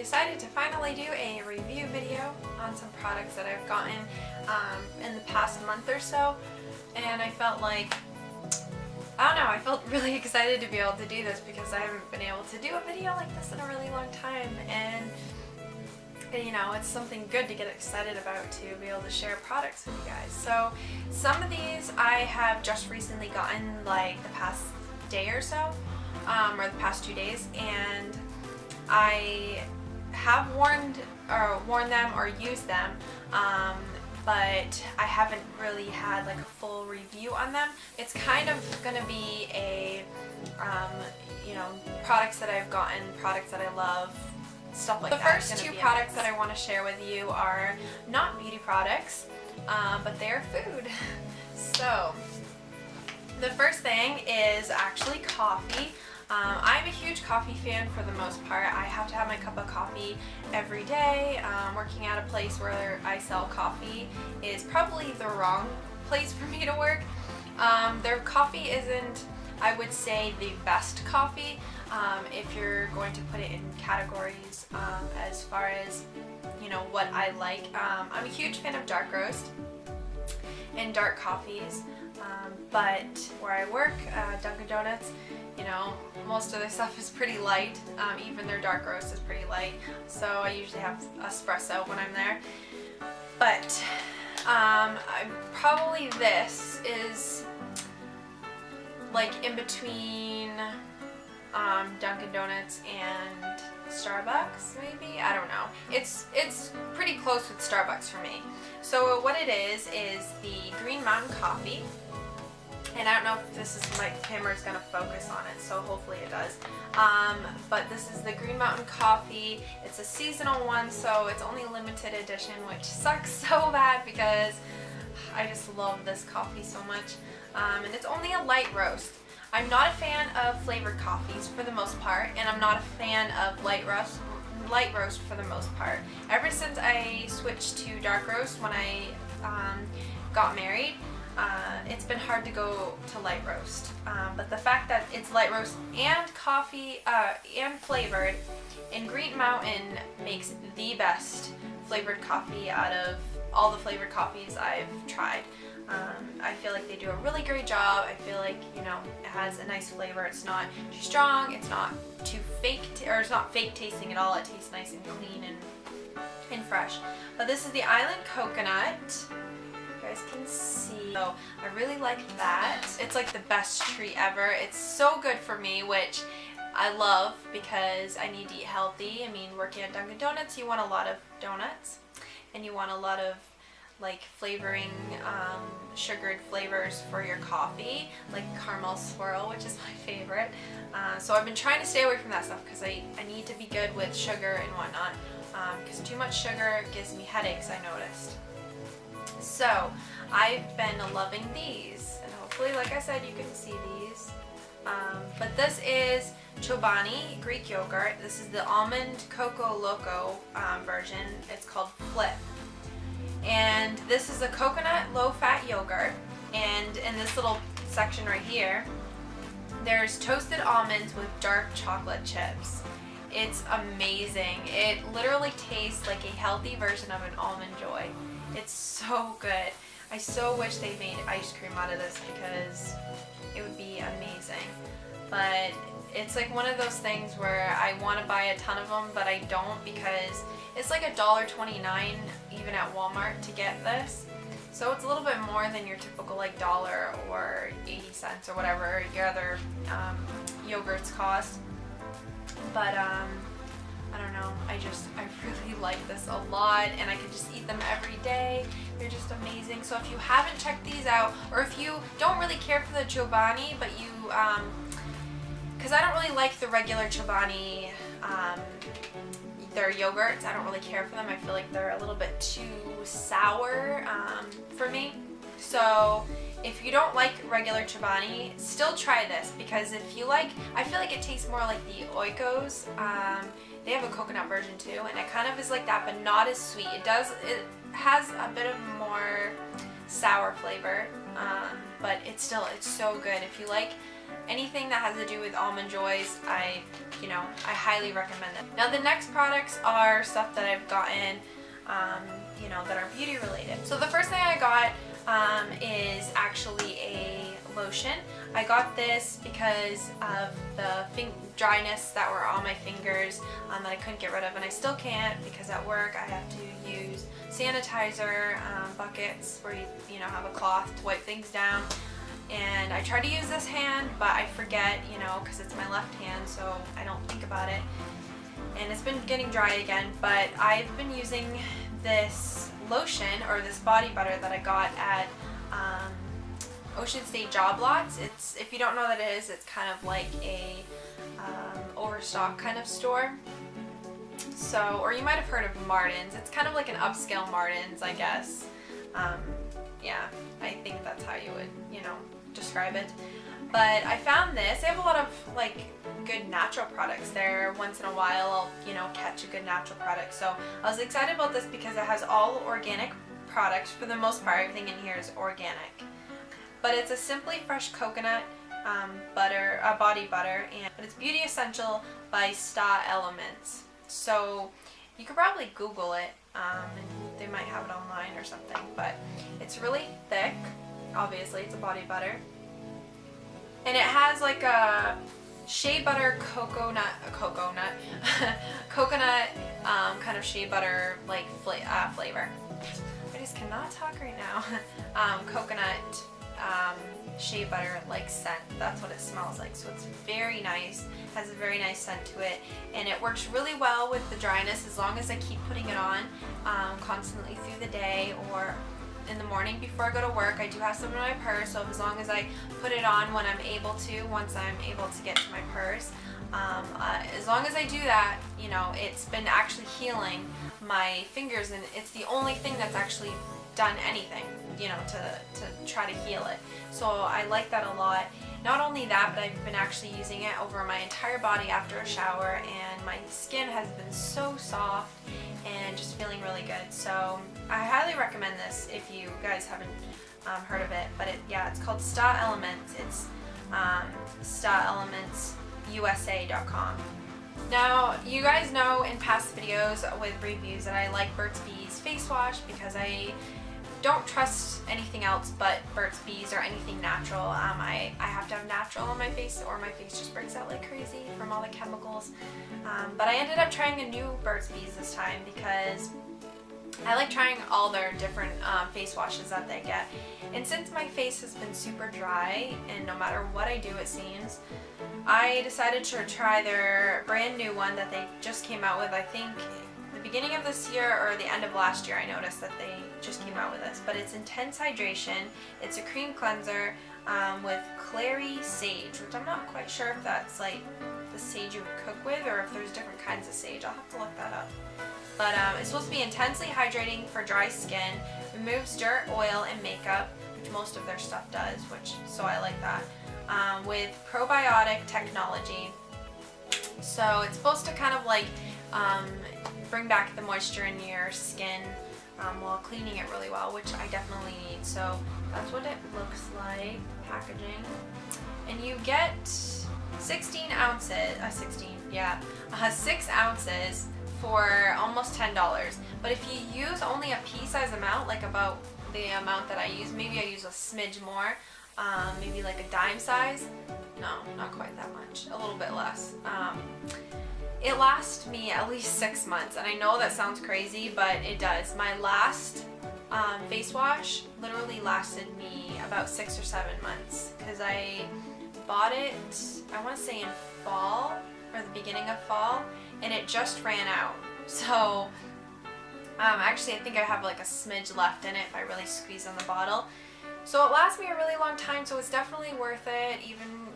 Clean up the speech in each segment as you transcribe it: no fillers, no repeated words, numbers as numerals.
decided to finally do a review video on some products that I've gotten in the past month or so, and I felt like, I don't know, I felt really excited to be able to do this because I haven't been able to do a video like this in a really long time, and you know, it's something good to get excited about, to be able to share products with you guys. So some of these I have just recently gotten, like the past day or so, or the past 2 days, and I have worn them or used them, but I haven't really had like a full review on them. It's kind of gonna be a, you know, products that I've gotten, products that I love, stuff like that. The first two products that I want to share with you are not beauty products, but they are food. So the first thing is actually coffee. I'm a huge coffee fan for the most part. I have to have my cup of coffee every day. Working at a place where I sell coffee is probably the wrong place for me to work. Their coffee isn't, I would say, the best coffee if you're going to put it in categories as far as, you know, what I like. I'm a huge fan of dark roast and dark coffees, but where I work, Dunkin' Donuts, you know, most of their stuff is pretty light. Even their dark roast is pretty light, so I usually have espresso when I'm there. But probably this is like in between Dunkin' Donuts and Starbucks, maybe? I don't know. It's pretty close with Starbucks for me. So what it is the Green Mountain Coffee. And I don't know if this is, my camera's gonna focus on it, so hopefully it does. But this is the Green Mountain Coffee. It's a seasonal one, so it's only limited edition, which sucks so bad because I just love this coffee so much. And it's only a light roast. I'm not a fan of flavored coffees for the most part, and I'm not a fan of light roast for the most part. Ever since I switched to dark roast when I got married, it's been hard to go to light roast. But the fact that it's light roast and coffee and flavored, and Green Mountain makes the best flavored coffee out of all the flavored coffees I've tried. I feel like they do a really great job. I feel like, you know, it has a nice flavor. It's not too strong. It's not too fake, or it's not fake tasting at all. It tastes nice and clean and fresh. But this is the Island Coconut. You guys can see. So I really like that. It's like the best treat ever. It's so good for me, which I love because I need to eat healthy. I mean, working at Dunkin' Donuts, you want a lot of donuts, and you want a lot of like flavoring, sugared flavors for your coffee, like caramel swirl, which is my favorite. So I've been trying to stay away from that stuff because I need to be good with sugar and whatnot, because too much sugar gives me headaches, I noticed. So I've been loving these, and hopefully, like I said, you can see these. But this is Chobani Greek yogurt. This is the almond cocoa loco version. It's called Flip. And this is a coconut low-fat yogurt, and in this little section right here, there's toasted almonds with dark chocolate chips. It's amazing. It literally tastes like a healthy version of an Almond Joy. It's so good. I so wish they made ice cream out of this because it would be amazing. But it's like one of those things where I want to buy a ton of them, but I don't because it's like $1.29 even at Walmart to get this. So it's a little bit more than your typical like $1 or 80 cents or whatever your other yogurts cost. But I don't know, I really like this a lot, and I could just eat them every day. They're just amazing. So if you haven't checked these out, or if you don't really care for the Chobani, but you, because I don't really like the regular Chobani, their yogurts, I don't really care for them. I feel like they're a little bit too sour for me. So if you don't like regular Chobani, still try this, because if you like, I feel like it tastes more like the Oikos. They have a coconut version too, and it kind of is like that, but not as sweet. It has a bit of more sour flavor. but it's so good. If you like anything that has to do with Almond Joys, I highly recommend it. Now the next products are stuff that I've gotten, that are beauty related. So the first thing I got is actually a lotion. I got this because of the dryness that were on my fingers that I couldn't get rid of, and I still can't because at work I have to use sanitizer buckets where you have a cloth to wipe things down. And I try to use this hand, but I forget, because it's my left hand, so I don't think about it. And it's been getting dry again, but I've been using this lotion, or this body butter that I got at Ocean State Job Lots. It's, if you don't know what it is, it's kind of like a overstock kind of store. So, or you might have heard of Martin's. It's kind of like an upscale Martin's, I guess. Yeah, I think that's how you would, describe it. But I found this. They have a lot of good natural products there. Once in a while I'll, catch a good natural product. So I was excited about this because it has all organic products. For the most part, everything in here is organic. But it's a Simply Fresh Coconut body butter, but it's Beauty Essential by Sta Elements. So you could probably Google it, and they might have it online or something, but it's really thick. Obviously, it's a body butter. And it has like a shea butter coconut kind of shea butter flavor. I just cannot talk right now. Coconut shea butter scent. That's what it smells like. So it's very nice. Has a very nice scent to it, and it works really well with the dryness as long as I keep putting it on constantly through the day, or in the morning before I go to work. I do have some in my purse, so as long as I put it on when I'm able to, once I'm able to get to my purse, as long as I do that, it's been actually healing my fingers, and it's the only thing that's actually done anything, to try to heal it. So I like that a lot. Not only that, but I've been actually using it over my entire body after a shower, and my skin has been so soft and just feeling really good. So I highly recommend this if you guys haven't heard of it. But it's called Sta Elements. It's staelementsusa.com. Now, you guys know in past videos with reviews that I like Burt's Bees face wash because I don't trust anything else but Burt's Bees or anything natural. I have to have natural on my face or my face just breaks out like crazy from all the chemicals. But I ended up trying a new Burt's Bees this time because I like trying all their different face washes that they get. And since my face has been super dry, and no matter what I do it seems, I decided to try their brand new one that they just came out with. I think the beginning of this year or the end of last year I noticed that they just came out with this. But it's Intense Hydration. It's a cream cleanser with clary sage, which I'm not quite sure if that's like the sage you would cook with or if there's different kinds of sage. I'll have to look that up. But it's supposed to be intensely hydrating for dry skin, removes dirt, oil, and makeup, which most of their stuff does, so I like that, with probiotic technology. So it's supposed to kind of bring back the moisture in your skin while cleaning it really well, which I definitely need. So that's what it looks like, packaging. And you get 6 ounces for almost $10. But if you use only a pea-size amount, like about the amount that I use, maybe I use a smidge more, maybe like a dime size. No, not quite that much, a little bit less. It lasts me at least 6 months, and I know that sounds crazy, but it does. My last face wash literally lasted me about 6 or 7 months because I bought it, I want to say in fall or the beginning of fall, and it just ran out. So actually I think I have like a smidge left in it if I really squeeze on the bottle. So it lasts me a really long time, so it's definitely worth it. Even,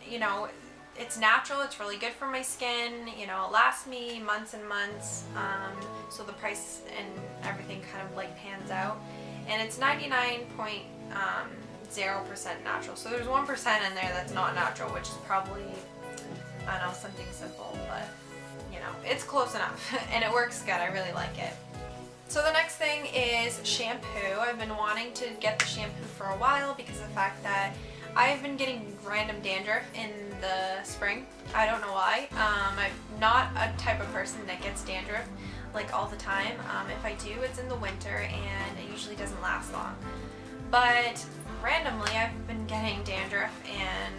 it's natural, it's really good for my skin, it lasts me months and months, so the price and everything kind of pans out. And it's 99.0% natural, so there's 1% in there that's not natural, which is probably, I don't know, something simple, but it's close enough and it works good. I really like it. So the next thing is shampoo. I've been wanting to get the shampoo for a while because of the fact that I've been getting random dandruff in the spring. I don't know why. I'm not a type of person that gets dandruff like all the time. If I do, it's in the winter and it usually doesn't last long. But randomly I've been getting dandruff, and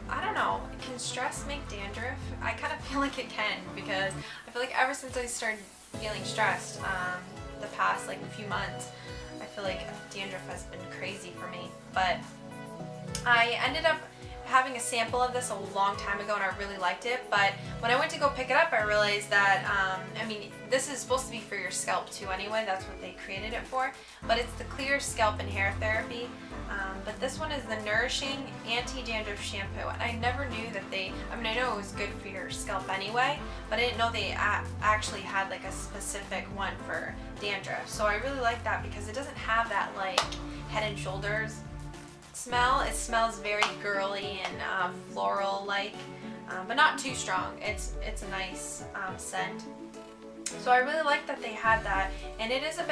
I don't know, can stress make dandruff? I kind of feel like it can, because I feel like ever since I started feeling stressed the past like few months, I feel like dandruff has been crazy for me. But I ended up having a sample of this a long time ago and I really liked it, but when I went to go pick it up I realized that, I mean, this is supposed to be for your scalp too anyway, that's what they created it for, but it's the Clear Scalp and Hair Therapy. But this one is the Nourishing Anti-Dandruff Shampoo, and I never knew that I mean, I know it was good for your scalp anyway, but I didn't know they actually had like a specific one for dandruff. So I really like that because it doesn't have that like Head and Shoulders smell. It smells very girly and floral like, but not too strong. It's a nice scent. So I really like that they had that, and it is a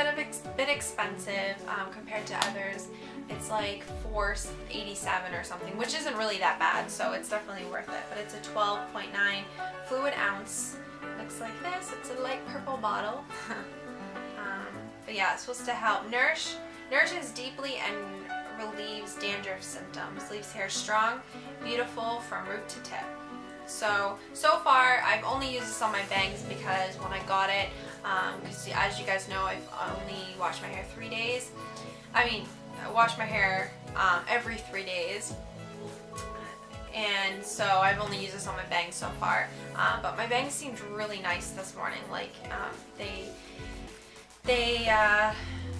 bit expensive compared to others. It's like $4.87 or something, which isn't really that bad, so it's definitely worth it. But it's a 12.9 fluid ounce. Looks like this. It's a light purple bottle. But yeah, it's supposed to help nourishes deeply and relieves dandruff symptoms. Leaves hair strong, beautiful from root to tip. So far I've only used this on my bangs because when I got it, because as you guys know, I've only washed my hair 3 days. I mean, I wash my hair every 3 days, and so I've only used this on my bangs so far. But my bangs seemed really nice this morning. Like they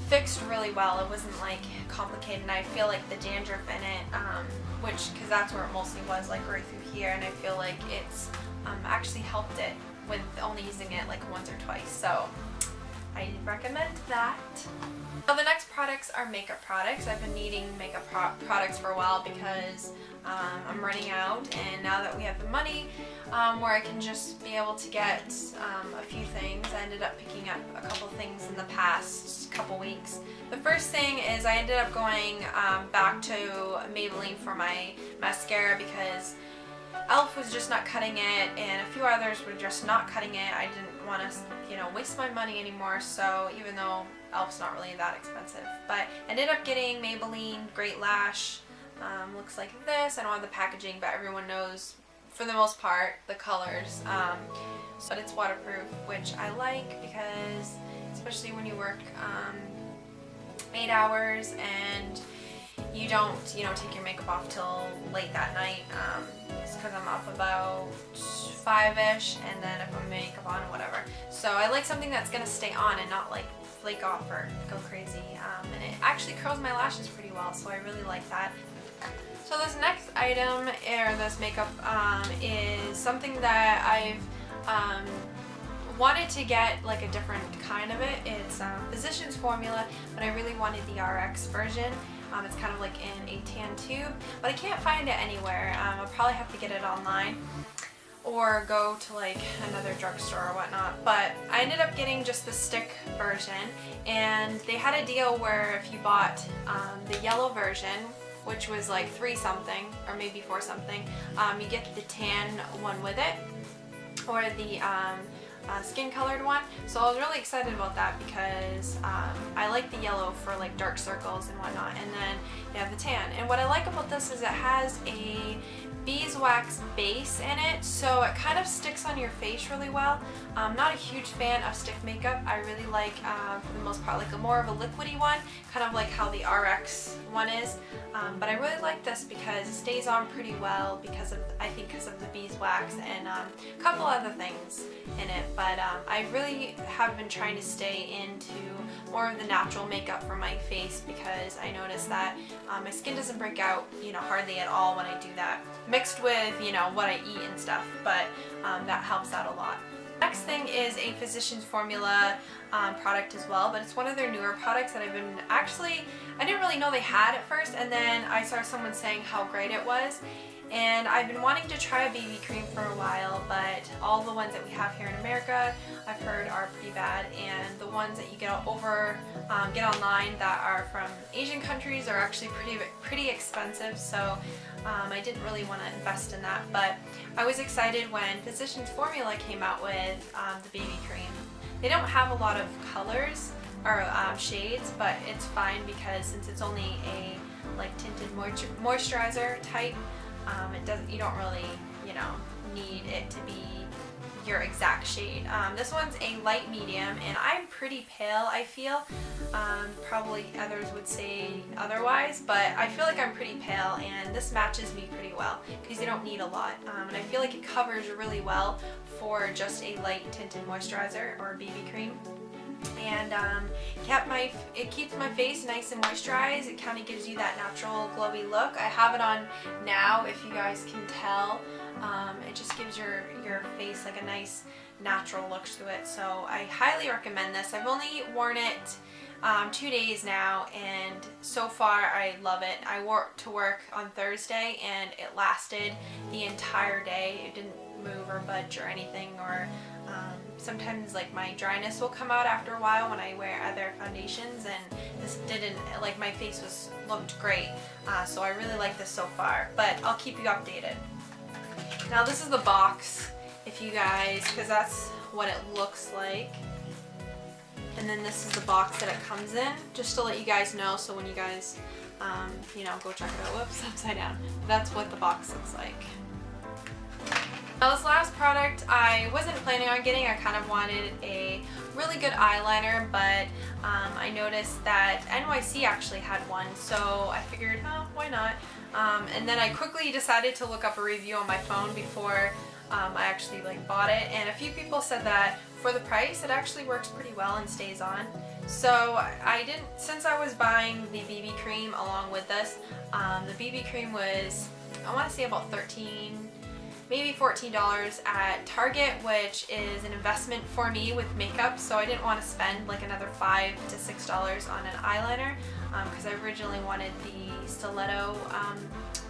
fixed really well. It wasn't like complicated, and I feel like the dandruff in it, because that's where it mostly was, like right through here, and I feel like it's actually helped it with only using it like once or twice. So I recommend that. Now the next products are makeup products. I've been needing makeup products for a while because I'm running out, and now that we have the money where I can just be able to get a few things, I ended up picking up a couple things in the past couple weeks. The first thing is I ended up going back to Maybelline for my mascara because e.l.f. was just not cutting it, and a few others were just not cutting it. I didn't want to, waste my money anymore, so even though e.l.f.'s not really that expensive. But I ended up getting Maybelline Great Lash. Looks like this. I don't have the packaging, but everyone knows, for the most part, the colors. But it's waterproof, which I like because, especially when you work 8 hours and you don't, take your makeup off till late that night. It's because I'm up about 5-ish, and then I put my makeup on, whatever. So I like something that's gonna stay on and not like flake off or go crazy. And it actually curls my lashes pretty well, so I really like that. So this next item, or this makeup, is something that I've wanted to get like a different kind of it. It's Physicians Formula, but I really wanted the RX version. It's kind of like in a tan tube, but I can't find it anywhere. I'll probably have to get it online or go to like another drugstore or whatnot. But I ended up getting just the stick version, and they had a deal where if you bought the yellow version, which was like $3 something or maybe $4 something, you get the tan one with it, or the skin colored one. So I was really excited about that because I like the yellow for like dark circles and whatnot, and then you have the tan. And what I like about this is it has a beeswax base in it, so it kind of sticks on your face really well. I'm not a huge fan of stick makeup. I really like, for the most part, like a more of a liquidy one, kind of like how the RX one is. But I really like this because it stays on pretty well because of the beeswax and a couple other things in it. But I really have been trying to stay into more of the natural makeup for my face because I noticed that my skin doesn't break out, hardly at all when I do that, mixed with, what I eat and stuff, but that helps out a lot. Next thing is a Physicians Formula product as well, but it's one of their newer products that I didn't really know they had at first, and then I saw someone saying how great it was. And I've been wanting to try a BB cream for a while, but all the ones that we have here in America I've heard are pretty bad, and the ones that you get online that are from Asian countries are actually pretty expensive, so I didn't really want to invest in that. But I was excited when Physicians Formula came out with the BB cream. They don't have a lot of colors or shades, but it's fine because since it's only a tinted moisturizer type, you don't really, need it to be your exact shade. This one's a light medium, and I'm pretty pale, I feel. Probably others would say otherwise, but I feel like I'm pretty pale, and this matches me pretty well because you don't need a lot. And I feel like it covers really well for just a light tinted moisturizer or BB cream. And it keeps my face nice and moisturized. It kind of gives you that natural glowy look. I have it on now, if you guys can tell. It just gives your face like a nice natural look to it. So I highly recommend this. I've only worn it 2 days now, and so far I love it. I wore it to work on Thursday, and it lasted the entire day. It didn't move or budge or anything, or sometimes my dryness will come out after a while when I wear other foundations, and this didn't. My face looked great, so I really like this so far, but I'll keep you updated. Now this is the box, if you guys, because that's what it looks like. And then this is the box that it comes in, just to let you guys know, so when you guys, go check it out. Whoops, upside down. That's what the box looks like. Now this last product I wasn't planning on getting. I kind of wanted a really good eyeliner, but I noticed that NYC actually had one, so I figured, why not? And then I quickly decided to look up a review on my phone before I actually bought it, and a few people said that for the price it actually works pretty well and stays on. So since I was buying the BB cream along with this, the BB cream was, I want to say about $13, maybe $14 at Target, which is an investment for me with makeup, so I didn't want to spend another $5 to $6 on an eyeliner, because I originally wanted the stiletto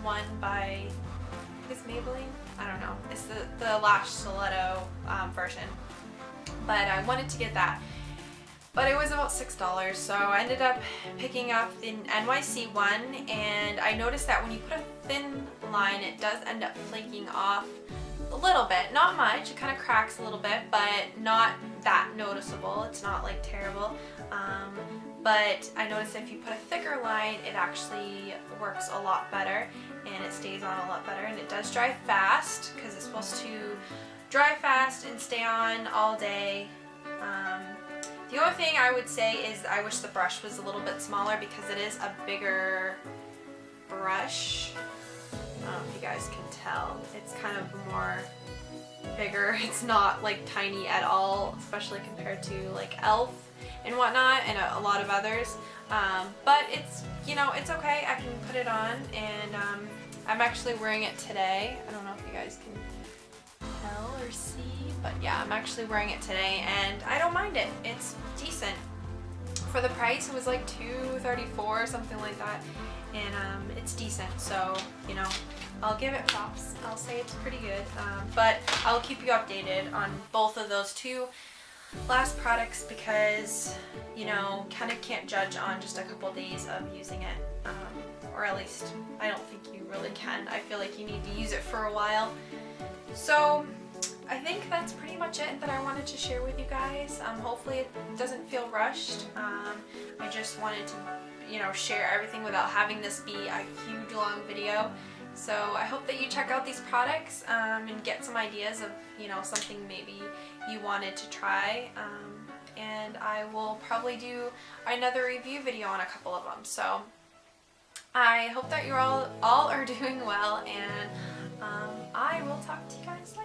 one by, I guess Maybelline? I don't know. It's the Lash stiletto version, but I wanted to get that. But it was about $6, so I ended up picking up the NYC one, and I noticed that when you put a thin line, it does end up flaking off a little bit. Not much, it kind of cracks a little bit, but not that noticeable. It's not terrible. But I noticed if you put a thicker line, it actually works a lot better, and it stays on a lot better, and it does dry fast, because it's supposed to dry fast and stay on all day. The only thing I would say is I wish the brush was a little bit smaller, because it is a bigger brush. I don't know if you guys can tell. It's kind of more bigger. It's not tiny at all, especially compared to e.l.f. and whatnot, and a lot of others. But it's, it's okay. I can put it on, and I'm actually wearing it today. I don't know if you guys can tell or see, but yeah, I'm actually wearing it today, and I don't mind it. It's decent. For the price, it was $2.34, something like that, and it's decent, so, I'll give it props. I'll say it's pretty good, but I'll keep you updated on both of those two last products, because, kind of can't judge on just a couple days of using it, or at least I don't think you really can. I feel like you need to use it for a while. So I think that's pretty much it that I wanted to share with you guys. Hopefully it doesn't feel rushed. I just wanted to, share everything without having this be a huge long video. So I hope that you check out these products and get some ideas of, something maybe you wanted to try. And I will probably do another review video on a couple of them. So I hope that you all are doing well, and I will talk to you guys later.